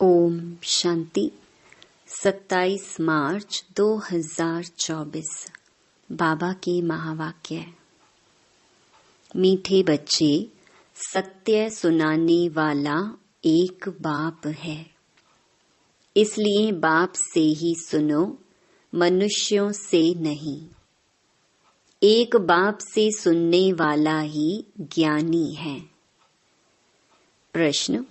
ओम शांति। 27 मार्च 2024 बाबा के महावाक्य। मीठे बच्चे, सत्य सुनाने वाला एक बाप है, इसलिए बाप से ही सुनो, मनुष्यों से नहीं। एक बाप से सुनने वाला ही ज्ञानी है। प्रश्न: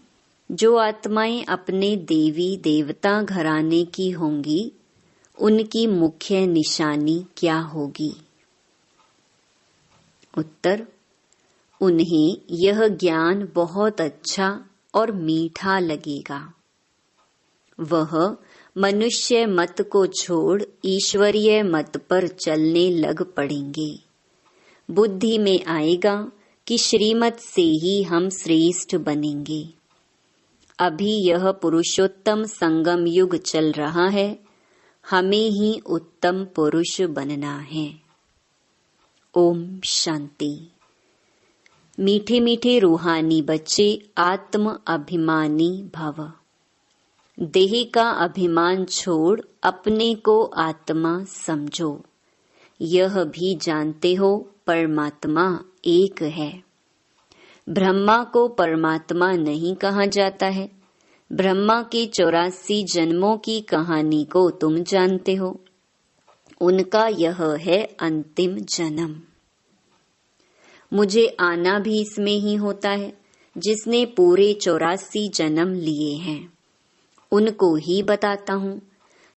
जो आत्माएं अपने देवी देवता घराने की होंगी, उनकी मुख्य निशानी क्या होगी? उत्तर: उन्हें यह ज्ञान बहुत अच्छा और मीठा लगेगा। वह मनुष्य मत को छोड़ ईश्वरीय मत पर चलने लग पड़ेंगे। बुद्धि में आएगा कि श्रीमत से ही हम श्रेष्ठ बनेंगे। अभी यह पुरुषोत्तम संगम युग चल रहा है, हमें ही उत्तम पुरुष बनना है। ओम शांति। मीठे मीठे रूहानी बच्चे, आत्म अभिमानी भव। देह का अभिमान छोड़ अपने को आत्मा समझो। यह भी जानते हो परमात्मा एक है। ब्रह्मा को परमात्मा नहीं कहा जाता है। ब्रह्मा के 84 जन्मों की कहानी को तुम जानते हो। उनका यह है अंतिम जन्म। मुझे आना भी इसमें ही होता है, जिसने पूरे 84 जन्म लिए हैं। उनको ही बताता हूँ।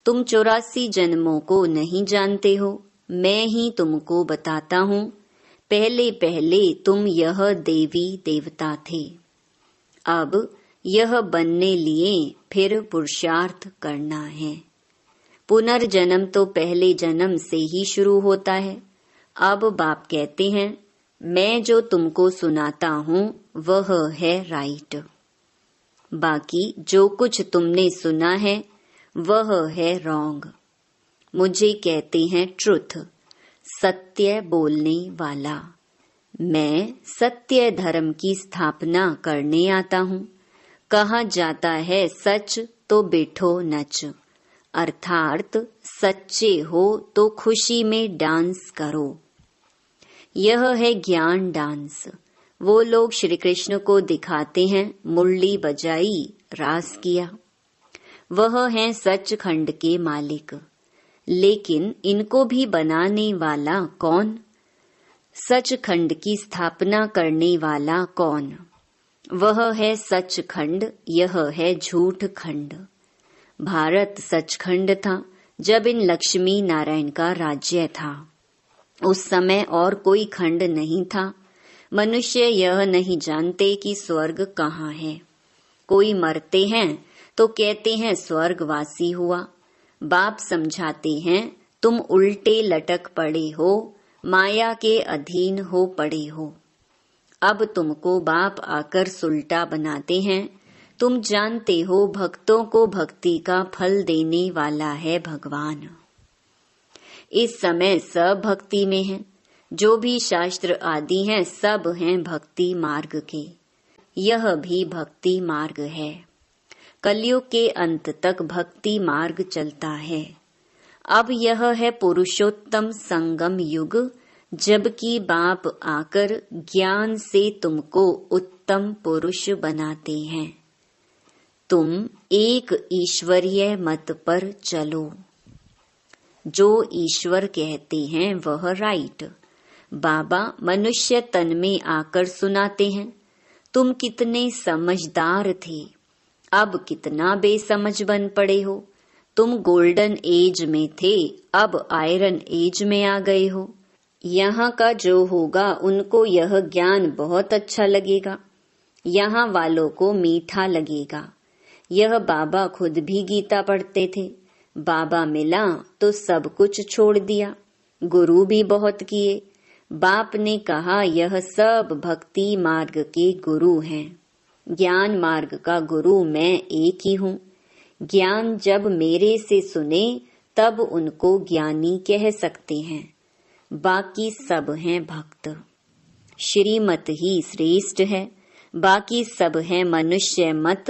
तुम 84 जन्मों को नहीं जानते हो, मैं ही तुमको बताता हूँ। पहले पहले तुम यह देवी देवता थे। अब यह बनने लिए फिर पुरुषार्थ करना है। पुनर्जन्म तो पहले जन्म से ही शुरू होता है। अब बाप कहते हैं, मैं जो तुमको सुनाता हूँ वह है राइट। बाकी जो कुछ तुमने सुना है वह है रॉन्ग। मुझे कहते हैं ट्रुथ, सत्य बोलने वाला। मैं सत्य धर्म की स्थापना करने आता हूँ। कहा जाता है सच तो बैठो नच, अर्थात सच्चे हो तो खुशी में डांस करो। यह है ज्ञान डांस। वो लोग श्री कृष्ण को दिखाते हैं, मुरली बजाई, रास किया। वह हैं सचखंड के मालिक। लेकिन इनको भी बनाने वाला कौन? सचखंड की स्थापना करने वाला कौन? वह है सचखंड, यह है झूठ खंड। भारत सचखंड था जब इन लक्ष्मी नारायण का राज्य था। उस समय और कोई खंड नहीं था। मनुष्य यह नहीं जानते कि स्वर्ग कहाँ है। कोई मरते हैं तो कहते हैं स्वर्गवासी हुआ। बाप समझाते हैं, तुम उल्टे लटक पड़े हो, माया के अधीन हो पड़े हो। अब तुमको बाप आकर सुल्टा बनाते हैं। तुम जानते हो भक्तों को भक्ति का फल देने वाला है भगवान। इस समय सब भक्ति में हैं। जो भी शास्त्र आदि हैं सब हैं भक्ति मार्ग के। यह भी भक्ति मार्ग है। कलयुग के अंत तक भक्ति मार्ग चलता है। अब यह है पुरुषोत्तम संगम युग, जबकि बाप आकर ज्ञान से तुमको उत्तम पुरुष बनाते हैं। तुम एक ईश्वरीय मत पर चलो। जो ईश्वर कहते हैं वह राइट। बाबा मनुष्य तन में आकर सुनाते हैं, तुम कितने समझदार थे, अब कितना बेसमझ बन पड़े हो। तुम गोल्डन एज में थे, अब आयरन एज में आ गए हो। यहाँ का जो होगा उनको यह ज्ञान बहुत अच्छा लगेगा। यहाँ वालों को मीठा लगेगा। यह बाबा खुद भी गीता पढ़ते थे। बाबा मिला तो सब कुछ छोड़ दिया। गुरु भी बहुत किए। बाप ने कहा यह सब भक्ति मार्ग के गुरु हैं। ज्ञान मार्ग का गुरु मैं एक ही हूँ। ज्ञान जब मेरे से सुने तब उनको ज्ञानी कह सकते हैं। बाकी सब हैं भक्त। श्रीमत ही श्रेष्ठ है, बाकी सब हैं मनुष्य मत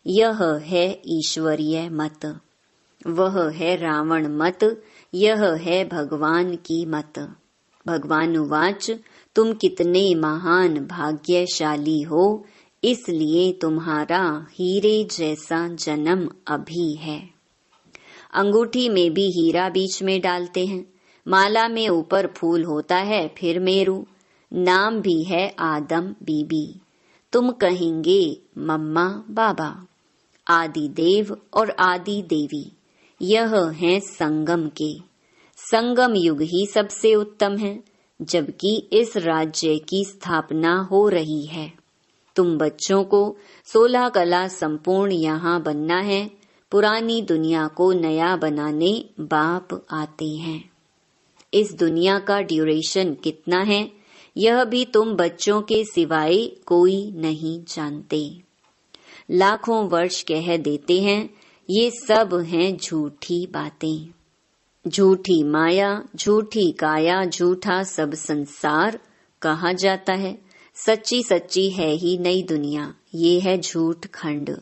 यह है ईश्वरीय मत, वह है रावण मत, यह है भगवान की मत। भगवान उवाच, तुम कितने महान भाग्यशाली हो, इसलिए तुम्हारा हीरे जैसा जन्म अभी है। अंगूठी में भी हीरा बीच में डालते हैं, माला में ऊपर फूल होता है, फिर मेरू। नाम भी है आदम बीबी, तुम कहेंगे मम्मा बाबा। आदि देव और आदि देवी यह हैं संगम के। संगम युग ही सबसे उत्तम है, जबकि इस राज्य की स्थापना हो रही है। तुम बच्चों को 16 कला संपूर्ण यहाँ बनना है। पुरानी दुनिया को नया बनाने बाप आते हैं। इस दुनिया का ड्यूरेशन कितना है, यह भी तुम बच्चों के सिवाय कोई नहीं जानते। लाखों वर्ष कह देते हैं, ये सब हैं झूठी बातें। झूठी माया, झूठी काया, झूठा सब संसार कहा जाता है। सच्ची सच्ची है ही नई दुनिया, ये है झूठ खंड।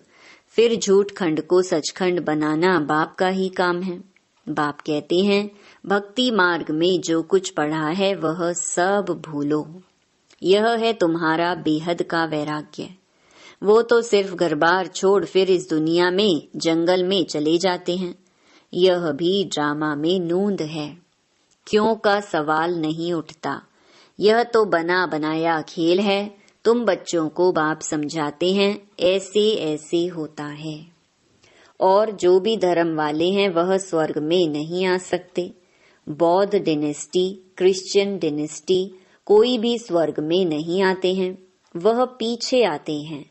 फिर झूठ खंड को सचखंड बनाना बाप का ही काम है। बाप कहते हैं, भक्ति मार्ग में जो कुछ पढ़ा है वह सब भूलो। यह है तुम्हारा बेहद का वैराग्य। वो तो सिर्फ घर बार छोड़ फिर इस दुनिया में जंगल में चले जाते हैं। यह भी ड्रामा में नूंद है। क्यों का सवाल नहीं उठता। यह तो बना बनाया खेल है। तुम बच्चों को बाप समझाते हैं, ऐसे ऐसे होता है। और जो भी धर्म वाले हैं वह स्वर्ग में नहीं आ सकते। बौद्ध डिनेस्टी, क्रिश्चियन डिनेस्टी, कोई भी स्वर्ग में नहीं आते हैं, वह पीछे आते हैं।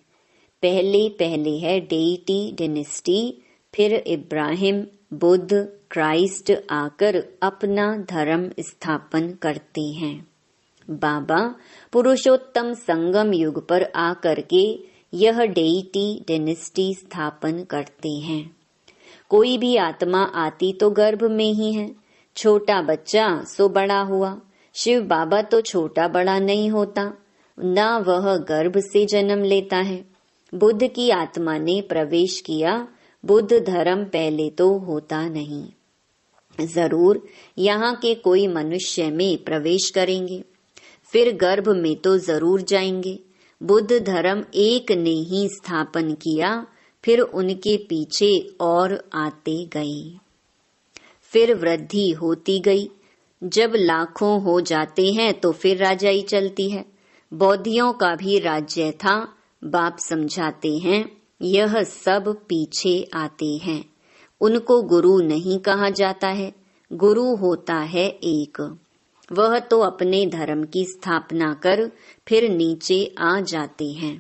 पहले पहले है डेइटी डिनेस्टी, फिर इब्राहिम, बुद्ध, क्राइस्ट आकर अपना धर्म स्थापन करते हैं। बाबा पुरुषोत्तम संगम युग पर आकर के यह डेइटी डिनेस्टी स्थापन करते हैं। कोई भी आत्मा आती तो गर्भ में ही है। छोटा बच्चा सो बड़ा हुआ। शिव बाबा तो छोटा बड़ा नहीं होता, न वह गर्भ से जन्म लेता है। बुद्ध की आत्मा ने प्रवेश किया, बुद्ध धर्म पहले तो होता नहीं। जरूर यहाँ के कोई मनुष्य में प्रवेश करेंगे, फिर गर्भ में तो जरूर जाएंगे। बुद्ध धर्म एक ने ही स्थापन किया, फिर उनके पीछे और आते गए। फिर वृद्धि होती गई। जब लाखों हो जाते हैं तो फिर राजाई चलती है। बौद्धियों का भी राज्य था। बाप समझाते हैं, यह सब पीछे आते हैं। उनको गुरु नहीं कहा जाता है, गुरु होता है एक। वह तो अपने धर्म की स्थापना कर फिर नीचे आ जाते हैं।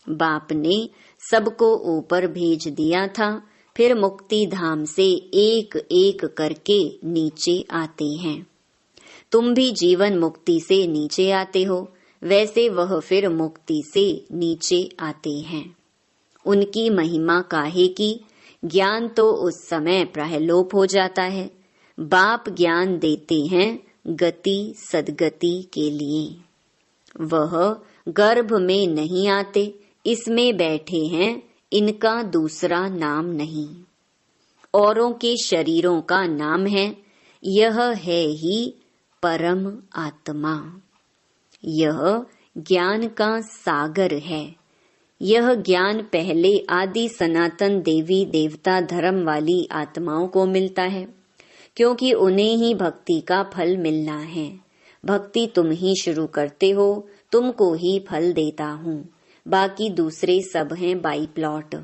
बाप ने सबको ऊपर भेज दिया था, फिर मुक्ति धाम से एक एक करके नीचे आते हैं। तुम भी जीवन मुक्ति से नीचे आते हो, वैसे वह फिर मुक्ति से नीचे आते हैं। उनकी महिमा काहे की, ज्ञान तो उस समय प्रहलोप हो जाता है। बाप ज्ञान देते हैं गति सदगति के लिए। वह गर्भ में नहीं आते, इसमें बैठे हैं, इनका दूसरा नाम नहीं। औरों के शरीरों का नाम है, यह है ही परम आत्मा। यह ज्ञान का सागर है। यह ज्ञान पहले आदि सनातन देवी देवता धर्म वाली आत्माओं को मिलता है, क्योंकि उन्हें ही भक्ति का फल मिलना है। भक्ति तुम ही शुरू करते हो, तुमको ही फल देता हूँ। बाकी दूसरे सब हैं बाई प्लॉट।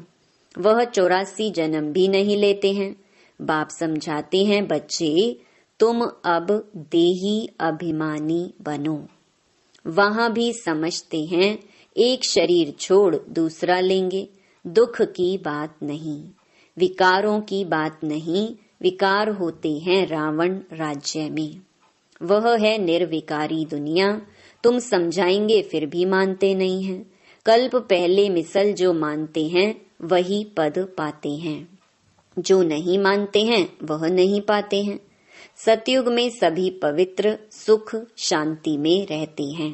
वह 84 जन्म भी नहीं लेते हैं। बाप समझाते हैं, बच्चे तुम अब देही अभिमानी बनो। वहाँ भी समझते हैं एक शरीर छोड़ दूसरा लेंगे। दुख की बात नहीं, विकारों की बात नहीं। विकार होते हैं रावण राज्य में। वह है निर्विकारी दुनिया। तुम समझाएंगे फिर भी मानते नहीं हैं। कल्प पहले मिसल जो मानते हैं वही पद पाते हैं, जो नहीं मानते हैं वह नहीं पाते हैं। सतयुग में सभी पवित्र सुख शांति में रहते हैं।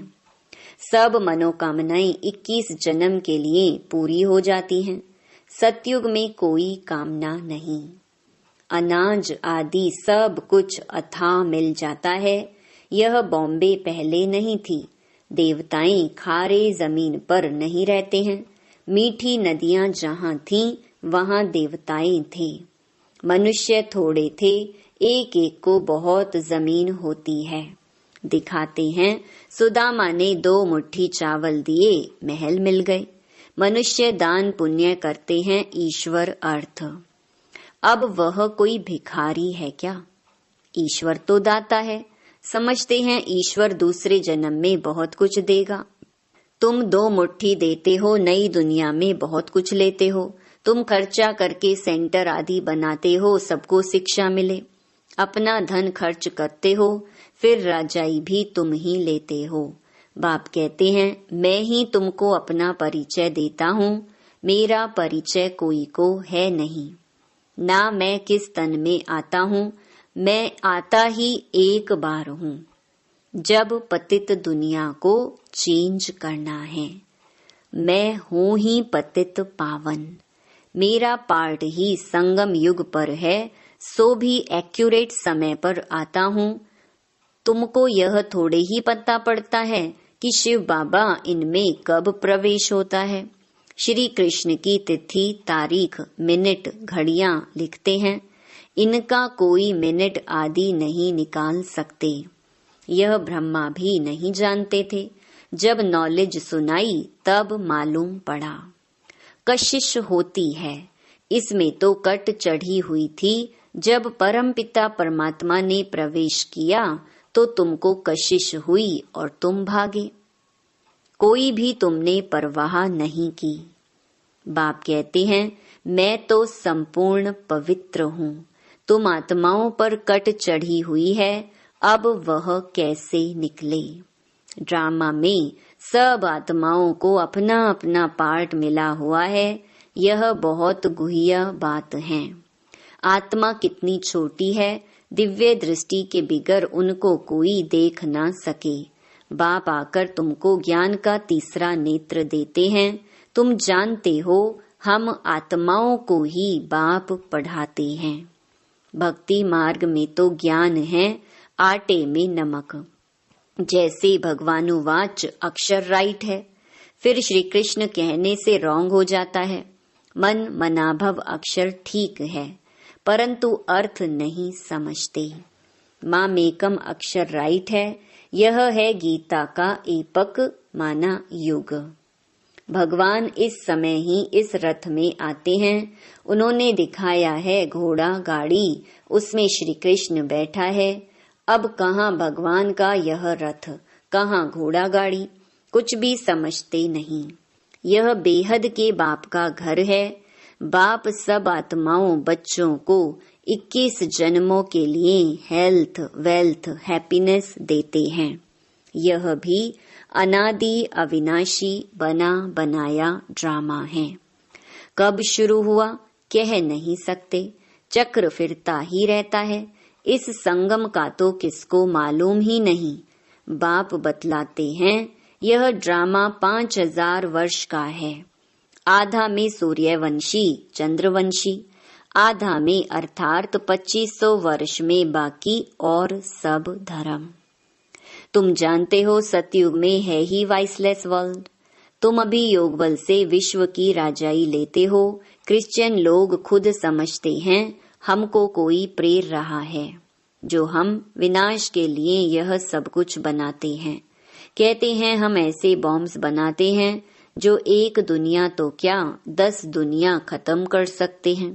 सब मनोकामनाएं 21 जन्म के लिए पूरी हो जाती हैं। सतयुग में कोई कामना नहीं। अनाज आदि सब कुछ अथाह मिल जाता है। यह बॉम्बे पहले नहीं थी। देवताएं खारे जमीन पर नहीं रहते हैं। मीठी नदियां जहाँ थीं वहाँ देवताएं थे। मनुष्य थोड़े थे, एक एक को बहुत जमीन होती है। दिखाते हैं सुदामा ने 2 मुट्ठी चावल दिए, महल मिल गए। मनुष्य दान पुण्य करते हैं, ईश्वर अर्थ। अब वह कोई भिखारी है क्या? ईश्वर तो दाता है। समझते हैं ईश्वर दूसरे जन्म में बहुत कुछ देगा। तुम 2 मुट्ठी देते हो, नई दुनिया में बहुत कुछ लेते हो। तुम खर्चा करके सेंटर आदि बनाते हो, सबको शिक्षा मिले। अपना धन खर्च करते हो, फिर राजाई भी तुम ही लेते हो। बाप कहते हैं मैं ही तुमको अपना परिचय देता हूँ। मेरा परिचय कोई को है नहीं। ना मैं किस तन में आता हूँ, मैं आता ही एक बार हूँ, जब पतित दुनिया को चेंज करना है। मैं हूँ ही पतित पावन। मेरा पार्ट ही संगम युग पर है, सो भी एक्यूरेट समय पर आता हूँ। तुमको यह थोड़े ही पता पड़ता है कि शिव बाबा इनमें कब प्रवेश होता है। श्री कृष्ण की तिथि, तारीख, मिनट, घड़ियां लिखते हैं। इनका कोई मिनट आदि नहीं निकाल सकते। यह ब्रह्मा भी नहीं जानते थे। जब नॉलेज सुनाई तब मालूम पड़ा। कशिश होती है, इसमें तो कट चढ़ी हुई थी। जब परमपिता परमात्मा ने प्रवेश किया तो तुमको कशिश हुई और तुम भागे। कोई भी तुमने परवाह नहीं की। बाप कहते हैं मैं तो संपूर्ण पवित्र हूँ। तुम आत्माओं पर कट चढ़ी हुई है, अब वह कैसे निकले। ड्रामा में सब आत्माओं को अपना अपना पार्ट मिला हुआ है। यह बहुत गुह्य बात है। आत्मा कितनी छोटी है, दिव्य दृष्टि के बिगर उनको कोई देख ना सके। बाप आकर तुमको ज्ञान का तीसरा नेत्र देते हैं। तुम जानते हो हम आत्माओं को ही बाप पढ़ाते हैं। भक्ति मार्ग में तो ज्ञान है, आटे में नमक। जैसे भगवानुवाच अक्षर राइट है, फिर श्री कृष्ण कहने से रॉन्ग हो जाता है। मन मनाभव अक्षर ठीक है, परंतु अर्थ नहीं समझते। मामेकम अक्षर राइट है, यह है गीता का एपक माना युग। भगवान इस समय ही इस रथ में आते हैं। उन्होंने दिखाया है घोड़ा गाड़ी, उसमें श्री कृष्ण बैठा है। अब कहाँ भगवान का यह रथ, कहाँ घोड़ा गाड़ी, कुछ भी समझते नहीं। यह बेहद के बाप का घर है। बाप सब आत्माओं बच्चों को 21 जन्मों के लिए हेल्थ, वेल्थ, हैप्पीनेस देते हैं। यह भी अनादि अविनाशी बना बनाया ड्रामा है। कब शुरू हुआ कह नहीं सकते, चक्र फिरता ही रहता है। इस संगम का तो किसको मालूम ही नहीं। बाप बतलाते हैं यह ड्रामा 5000 वर्ष का है। आधा में सूर्यवंशी चंद्रवंशी, आधा में अर्थात 2500 वर्ष में बाकी और सब धर्म। तुम जानते हो सतयुग में है ही वाइसलेस वर्ल्ड। तुम अभी योग बल से विश्व की राजाई लेते हो। क्रिश्चियन लोग खुद समझते हैं हमको कोई प्रेर रहा है, जो हम विनाश के लिए यह सब कुछ बनाते हैं। कहते हैं हम ऐसे बॉम्ब्स बनाते हैं जो एक दुनिया तो क्या 10 दुनिया खत्म कर सकते हैं।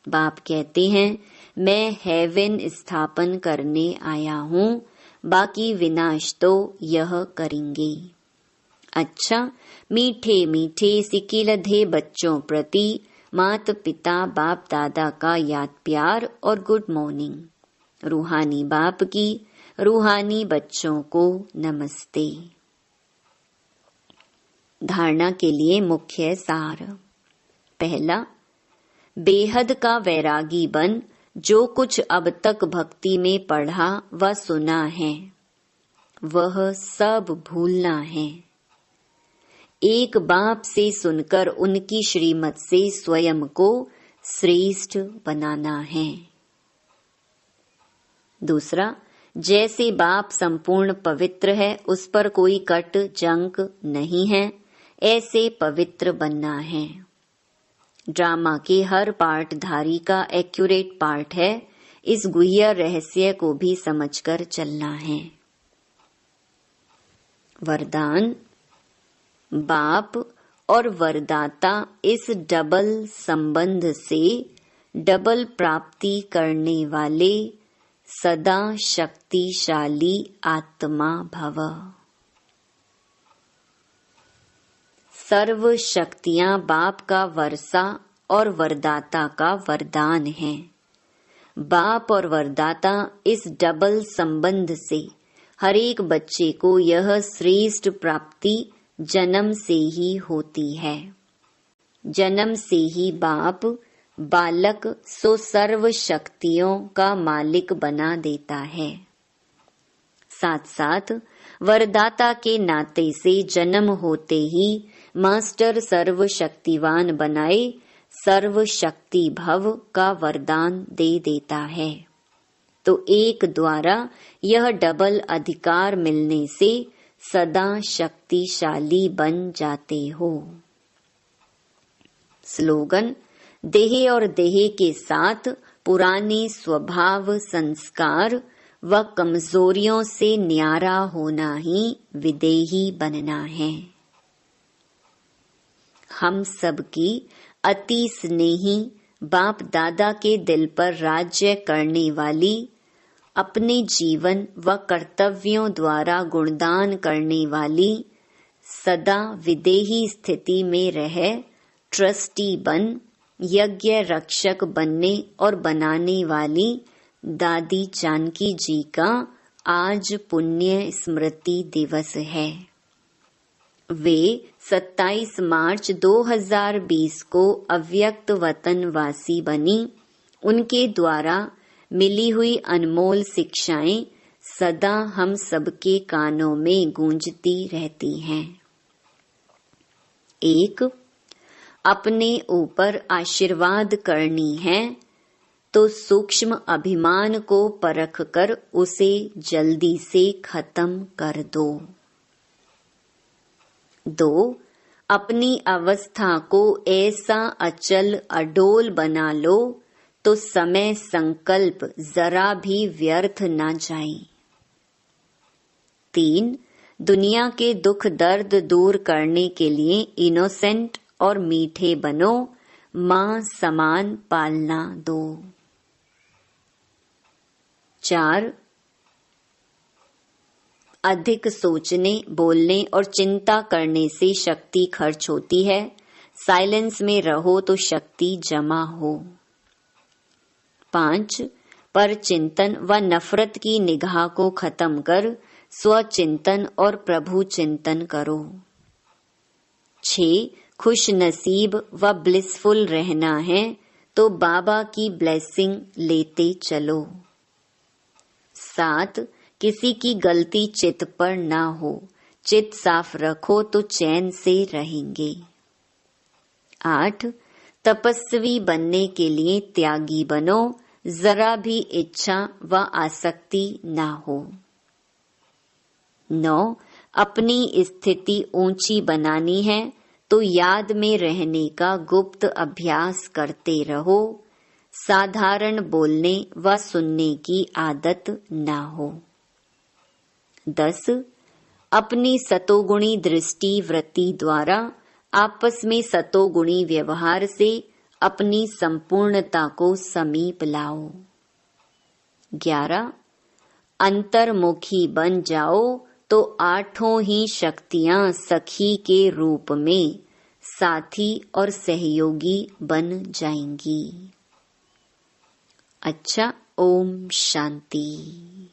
बाप कहते हैं मैं हेवन स्थापन करने आया हूँ, बाकी विनाश तो यह करेंगे। अच्छा, मीठे मीठे सिकिलधे बच्चों प्रति मात पिता बाप दादा का याद प्यार और गुड मॉर्निंग। रूहानी बाप की रूहानी बच्चों को नमस्ते। धारणा के लिए मुख्य सार। पहला, बेहद का वैरागी बन। जो कुछ अब तक भक्ति में पढ़ा व सुना है वह सब भूलना है। एक बाप से सुनकर उनकी श्रीमत से स्वयं को श्रेष्ठ बनाना है। दूसरा, जैसे बाप संपूर्ण पवित्र है, उस पर कोई कट जंक नहीं है, ऐसे पवित्र बनना है। ड्रामा के हर पार्टधारी का एक्यूरेट पार्ट है, इस गुह्य रहस्य को भी समझकर चलना है। वरदान। बाप और वरदाता इस डबल संबंध से डबल प्राप्ति करने वाले सदा शक्तिशाली आत्मा भव। सर्व शक्तियां बाप का वर्षा और वरदाता का वरदान है। बाप और वरदाता इस डबल संबंध से हर एक बच्चे को यह श्रेष्ठ प्राप्ति जन्म से ही होती है। जन्म से ही बाप बालक सो सर्व शक्तियों का मालिक बना देता है। साथ साथ वरदाता के नाते से जन्म होते ही मास्टर सर्व शक्तिवान बनाए सर्व शक्ति भव का वरदान दे देता है। तो एक द्वारा यह डबल अधिकार मिलने से सदा शक्तिशाली बन जाते हो। स्लोगन। देह और देह के साथ पुराने स्वभाव संस्कार व कमजोरियों से न्यारा होना ही विदेही बनना है। हम सबकी अति स्नेही बाप दादा के दिल पर राज्य करने वाली, अपने जीवन व कर्तव्यों द्वारा गुणदान करने वाली, सदा विदेही स्थिति में रह ट्रस्टी बन यज्ञ रक्षक बनने और बनाने वाली दादी जानकी जी का आज पुण्य स्मृति दिवस है। वे 27 मार्च 2020 को अव्यक्त वतन वासी बनी। उनके द्वारा मिली हुई अनमोल शिक्षाएं सदा हम सबके कानों में गूंजती रहती हैं। 1. अपने ऊपर आशीर्वाद करनी है तो सूक्ष्म अभिमान को परख कर उसे जल्दी से खत्म कर दो। 2. अपनी अवस्था को ऐसा अचल अडोल बना लो तो समय संकल्प जरा भी व्यर्थ न जाए। 3. दुनिया के दुख दर्द दूर करने के लिए इनोसेंट और मीठे बनो, मां समान पालना दो। 4. अधिक सोचने, बोलने और चिंता करने से शक्ति खर्च होती है। साइलेंस में रहो तो शक्ति जमा हो। 5. पर चिंतन व नफरत की निगाह को खत्म कर स्वचिंतन और प्रभु चिंतन करो। 6. खुश नसीब व ब्लिसफुल रहना है तो बाबा की ब्लेसिंग लेते चलो। 7. किसी की गलती चित्त पर ना हो, चित्त साफ रखो तो चैन से रहेंगे। 8. तपस्वी बनने के लिए त्यागी बनो, जरा भी इच्छा व आसक्ति ना हो। 9. अपनी स्थिति ऊंची बनानी है तो याद में रहने का गुप्त अभ्यास करते रहो। साधारण बोलने व सुनने की आदत ना हो। 10. अपनी सतोगुणी दृष्टि वृत्ति द्वारा आपस में सतोगुणी व्यवहार से अपनी संपूर्णता को समीप लाओ। 11. अंतर्मुखी बन जाओ तो आठों ही शक्तियां सखी के रूप में साथी और सहयोगी बन जाएंगी। अच्छा, ओम शांति।